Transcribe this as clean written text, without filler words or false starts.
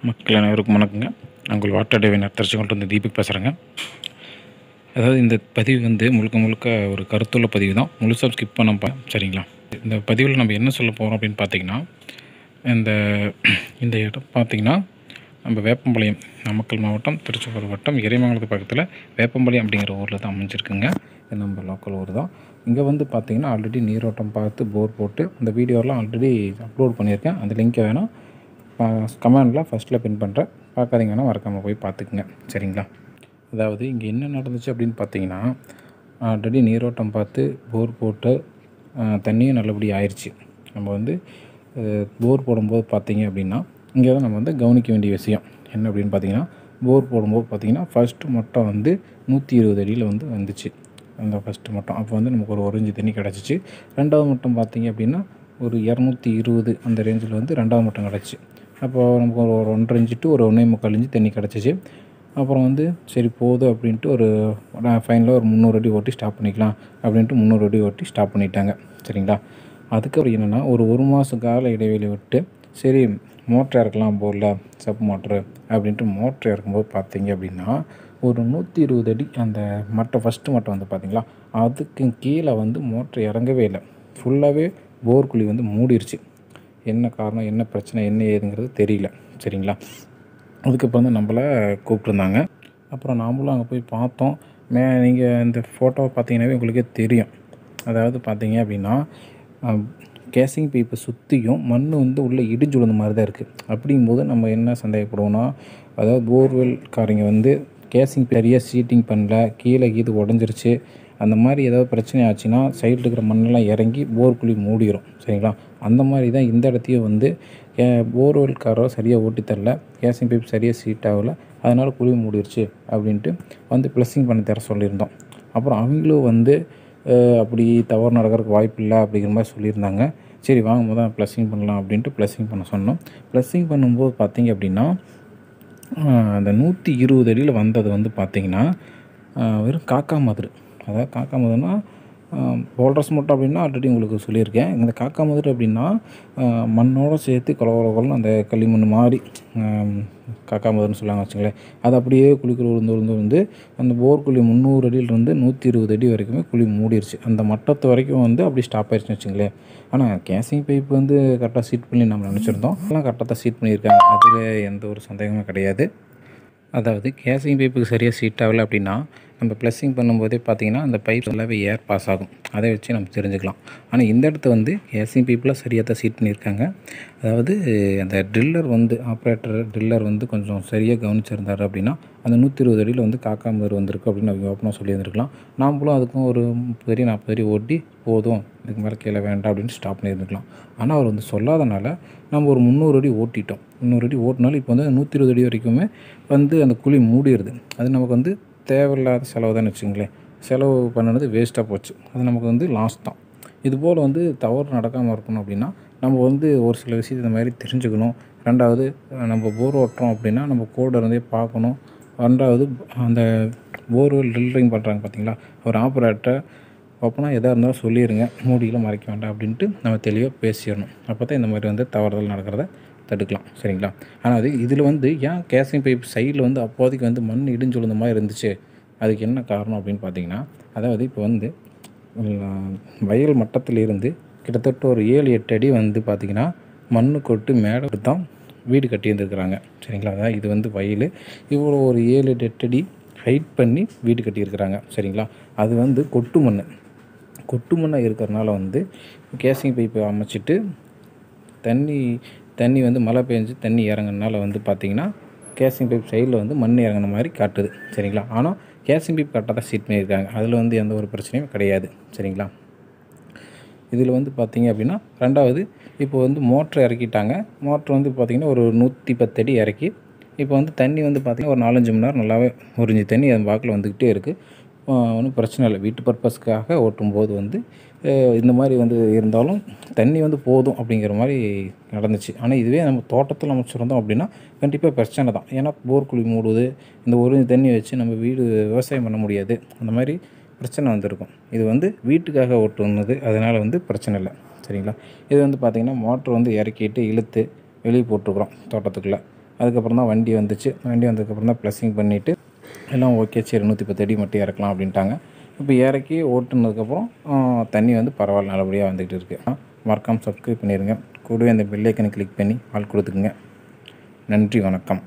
மக்கள் அனைவருக்கும் வணக்கங்க. நான் உங்கள் வாட்டர் டேவை நடத்தரிச்சு கொண்டு வந்து தீபக் பேசுகிறேங்க. அதாவது இந்த பதிவு வந்து முழுக்க ஒரு கருத்துள்ள பதிவு தான். முழுசாக ஸ்கிப் பண்ண சரிங்களா? இந்த பதிவில் நம்ம என்ன சொல்ல போகிறோம் அப்படின்னு பார்த்தீங்கன்னா, இந்த இந்த இடம் பார்த்திங்கன்னா நம்ம வேப்பம்பாளையம், நாமக்கல் மாவட்டம், திருச்செங்கோடு வட்டம், இறைமங்கலத்து பக்கத்தில் வேப்பம்பாளையம் அப்படிங்கிற ஊரில் தான் அமைஞ்சிருக்குங்க. இது நம்ம லோக்கல் ஊர் தான். இங்கே வந்து பார்த்திங்கன்னா ஆல்ரெடி நீரோட்டம் பார்த்து போர் போட்டு அந்த வீடியோலாம் ஆல்ரெடி அப்லோட் பண்ணியிருக்கேன். அந்த லிங்க்கை வேணால் கமெண்டில் ஃபஸ்ட்டில் பின் பண்ணுறேன், பார்க்காதீங்கன்னா மறக்காமல் போய் பார்த்துக்குங்க. சரிங்களா? அதாவது இங்கே என்ன நடந்துச்சு அப்படின்னு பார்த்தீங்கன்னா, ஆல்ரெடி நீரோட்டம் பார்த்து போர் போட்டு தண்ணியும் நல்லபடி ஆயிடுச்சு. நம்ம வந்து போர் போடும்போது பார்த்தீங்க அப்படின்னா, இங்கே தான் நம்ம வந்து கவனிக்க வேண்டிய விஷயம் என்ன அப்படின்னு பார்த்தீங்கன்னா, போர் போடும்போது பார்த்தீங்கன்னா ஃபஸ்ட்டு மட்டம் வந்து 120 அடியில் வந்து வந்துச்சு. அந்த ஃபஸ்ட்டு மட்டம் அப்போ வந்து நமக்கு ஒரு இன்ச்சு தண்ணி கிடச்சிச்சு. ரெண்டாவது மட்டம் பார்த்தீங்க அப்படின்னா ஒரு 220 அந்த ரேஞ்சில் வந்து ரெண்டாவது மட்டம் கிடச்சி. அப்போது நமக்கு ஒரு 1.5 இன்ச்சு டு ஒரு 1.25 இன்ச்சு தண்ணி கிடச்சிச்சு. அப்புறம் வந்து சரி போதும் அப்படின்ட்டு ஒரு ஃபைனலாக ஒரு 300 அடி ஓட்டி ஸ்டாப் பண்ணிக்கலாம் அப்படின்ட்டு 300 அடி ஓட்டி ஸ்டாப் பண்ணிட்டாங்க. சரிங்களா? அதுக்கப்புறம் என்னென்னா ஒரு மாதம் கால இடைவெளி விட்டு சரி மோட்ரு இறக்கலாம் போரில் சப் மோட்ரு அப்படின்ட்டு மோட்ரு இறக்கும்போது பார்த்தீங்க அப்படின்னா ஒரு 120 அடி அந்த மட்டம் ஃபஸ்ட்டு மட்டம் வந்து பார்த்திங்களா, அதுக்கு கீழே வந்து மோட்ரு இறங்கவே இல்லை. ஃபுல்லாகவே போர் குழி வந்து மூடிருச்சு. என்ன காரணம், என்ன பிரச்சனை, என்ன ஏதுங்கிறது தெரியல. சரிங்களா? அதுக்கப்புறம் தான் நம்மளை கூப்பிட்ருந்தாங்க. அப்புறம் நாமளும் அங்கே போய் பார்த்தோம். நீங்கள் இந்த ஃபோட்டோவை பார்த்தீங்கன்னாவே உங்களுக்கே தெரியும். அதாவது பார்த்தீங்க அப்படின்னா கேசிங் பைப்பை சுற்றியும் மண் வந்து உள்ளே இடிஞ்சு விழுந்த மாதிரி தான் இருக்குது. அப்படிங்கும்போது நம்ம என்ன சந்தேகப்படுவோம்னா, அதாவது போர்வெல்காரங்க வந்து கேசிங் சரியாக சீட்டிங் பண்ணல, கீழே கீது உடஞ்சிருச்சு, அந்த மாதிரி ஏதாவது பிரச்சனை ஆச்சுன்னா சைடில் இருக்கிற மண்ணெல்லாம் இறங்கி போர் குழி மூடிடும். சரிங்களா? அந்த மாதிரி தான் இந்த இடத்தையும் வந்து போர்வெல்காரோ சரியாக ஓட்டி தரல, கேசிங் பைப் சரியாக சீட் ஆகலை, அதனால் குழி மூடிருச்சு அப்படின்ட்டு வந்து ப்ளஸ்ஸிங் பண்ணி தர சொல்லியிருந்தோம். அப்புறம் அவங்களும் வந்து அப்படி தவறு நடக்கிறதுக்கு வாய்ப்பு இல்லை அப்படிங்கிற மாதிரி சொல்லியிருந்தாங்க. சரி வாங்க முதல் ப்ளஸ்ஸிங் பண்ணலாம் அப்படின்ட்டு ப்ளஸ்ஸிங் பண்ண சொன்னோம். ப்ளஸ்ஸிங் பண்ணும்போது பார்த்திங்க அப்படின்னா அந்த 120 அடியில் வந்தது வந்து பார்த்திங்கன்னா வெறும் காக்கா மதுரு. அதாவது காக்கா மதுருனா போல்டர்ஸ் மட்டும் அப்படின்னா ஆல்ரெடி உங்களுக்கு சொல்லியிருக்கேன். இந்த காக்கா மதுரு அப்படின்னா மண்ணோடு சேர்த்து கொலன்னு அந்த களிமண் மாதிரி காக்கா மதுருன்னு சொல்லுவாங்க வச்சுங்களேன். அது அப்படியே குழிக்குள்ள விழுந்து அந்த போர் குழி 300 அடியிலிருந்து 120 அடி வரைக்குமே குழி மூடிருச்சு. அந்த மட்டத்து வரைக்கும் வந்து அப்படி ஸ்டாப் ஆயிடுச்சுன்னு வச்சுங்களேன். ஆனால் கேசிங் பைப் வந்து கரெக்டாக சீட் பண்ணி நம்ம நினச்சிருந்தோம். எல்லாம் கரெக்டாக தான் சீட் பண்ணியிருக்காங்க. அதில் எந்த ஒரு சந்தேகமும் கிடையாது. அதாவது கேசிங் பைப்புக்கு சரியாக சீட் ஆகலை அப்படின்னா நம்ம ப்ளஸ்ஸிங் பண்ணும்போதே பார்த்திங்கன்னா அந்த பைப் நல்லாவே ஏர் பாஸ் ஆகும். அதை வச்சு நம்ம தெரிஞ்சுக்கலாம். ஆனால் இந்த இடத்த வந்து கேசிங் பைப்பில் சரியாக தான் சீட் பண்ணியிருக்காங்க. அதாவது அந்த ட்ரில்லர் வந்து ட்ரில்லர் வந்து கொஞ்சம் சரியாக கவனிச்சிருந்தார் அப்படின்னா அந்த 120 அடியில் வந்து காக்கா மதுரு வந்திருக்கு அப்படின்னு அவங்க ஓப்பனாக சொல்லியிருந்துருக்கலாம். நாம்ளும் அதுக்கும் ஒரு 30 அடி 40 அடி ஓட்டி போதும், இதுக்கு மேலே கீழே வேண்டாம் அப்படின்னு ஸ்டாப் பண்ணியிருந்துருக்கலாம். ஆனால் அவர் வந்து சொல்லாதனால நம்ம ஒரு 300 அடி ஓட்டிட்டோம். 300 அடி ஓட்டினாலும் இப்போ வந்து 120 அடி வரைக்குமே வந்து அந்த குழி மூடிடுது. அது நமக்கு வந்து தேவையில்லாத செலவு தான் வச்சுங்களேன். செலவு பண்ணினது வேஸ்ட்டாக போச்சு. அது நமக்கு வந்து லாஸ் தான். இதுபோல் வந்து தவறு நடக்காமல் இருக்கணும் அப்படின்னா நம்ம வந்து ஒரு சில விஷயத்தை இந்த மாதிரி தெரிஞ்சுக்கணும். ரெண்டாவது நம்ம போர் ஓட்டுறோம் அப்படின்னா நம்ம கூட இருந்தே பார்க்கணும். ரெண்டாவது அந்த போர்வெல் ட்ரில்லிங் பண்ணுறாங்க பார்த்தீங்களா, ஒரு ஆப்ரேட்டரை ஓப்பனாக எதாக இருந்தாலும் சொல்லிடுங்க, மூடியில் மறைக்க வேண்டாம் அப்படின்ட்டு நம்ம தெளிவாக பேசிடணும். அப்போ தான் இந்த மாதிரி வந்து தவறுதல் நடக்கிறத தடுக்கலாம். சரிங்களா? ஆனால் இதில் வந்து ஏன் கேசிங் பைப் சைடில் வந்து அப்போதைக்கு வந்து மண் இடிஞ்சு விழுந்த மாதிரி இருந்துச்சு, அதுக்கு என்ன காரணம் அப்படின்னு பார்த்தீங்கன்னா, அதாவது இப்போ வந்து வயல் மட்டத்திலிருந்து கிட்டத்தட்ட ஒரு 7-8 அடி வந்து பார்த்திங்கன்னா மண் கொட்டு மேலே தான் வீடு கட்டியிருந்துருக்குறாங்க. சரிங்களா? அதாவது இது வந்து வயல் இவ்வளோ ஒரு 7-8 அடி ஹைட் பண்ணி வீடு கட்டியிருக்கிறாங்க. சரிங்களா? அது வந்து கொட்டு மண்ணாக இருக்கிறதுனால வந்து கேசிங் பைப்பை அமைச்சிட்டு தண்ணி வந்து மழை பெஞ்சு தண்ணி இறங்குறதுனால வந்து பார்த்திங்கன்னா கேசிங் பைப் சைடில் வந்து மண் இறங்கின மாதிரி காட்டுது. சரிங்களா? ஆனால் கேசிங் பைப் கரெக்டாக தான் சீட் பண்ணியிருக்காங்க. அதில் வந்து எந்த ஒரு பிரச்சனையும் கிடையாது. சரிங்களா? இதில் வந்து பார்த்திங்க அப்படின்னா ரெண்டாவது இப்போ வந்து மோட்ரு இறக்கிட்டாங்க. மோட்ரு வந்து பார்த்திங்கன்னா ஒரு 110 அடி இறக்கி இப்போ வந்து தண்ணி வந்து பார்த்திங்கன்னா ஒரு 4-5 மணி நேரம் நல்லாவே உறிஞ்சி தண்ணி அது வாக்கில் வந்துக்கிட்டே இருக்குது. ஒன்றும் பிரச்சனை இல்லை. வீட்டு பர்பஸ்க்காக ஓட்டும்போது வந்து இந்த மாதிரி வந்து இருந்தாலும் தண்ணி வந்து போதும் அப்படிங்கிற மாதிரி நடந்துச்சு. ஆனால் இதுவே நம்ம தோட்டத்தில் அமைச்சிருந்தோம் அப்படின்னா கண்டிப்பாக பிரச்சனை தான். ஏன்னா போர் குழி மூடுது, இந்த ஒரு தண்ணி வச்சு நம்ம வீடு விவசாயம் பண்ண முடியாது. அந்த மாதிரி பிரச்சனை வந்திருக்கும். இது வந்து வீட்டுக்காக ஓட்டுனது, அதனால் வந்து பிரச்சனை இல்லை. சரிங்களா? இது வந்து பார்த்திங்கன்னா மோட்ரு வந்து இறக்கிட்டு இழுத்து வெளியே போட்டிருக்குறோம் தோட்டத்துக்குள்ளே. அதுக்கப்புறம் தான் வண்டி வந்துச்சு. வண்டி வந்ததுக்கப்புறம் தான் ப்ளஸிங் பண்ணிவிட்டு எல்லாம் ஓகே, சரி 110 அடி மட்டும் இறக்கலாம் அப்படின்ட்டாங்க. இப்போ இறக்கி ஓட்டுனதுக்கப்புறம் தண்ணி வந்து பரவாயில்ல, நல்லபடியாக வந்துக்கிட்டு இருக்குது. மறக்காமல் சப்ஸ்கிரைப் பண்ணிடுங்க. கூடவே அந்த பெல் ஐக்கனை கிளிக் பண்ணி ஆல் கொடுத்துக்குங்க. நன்றி, வணக்கம்.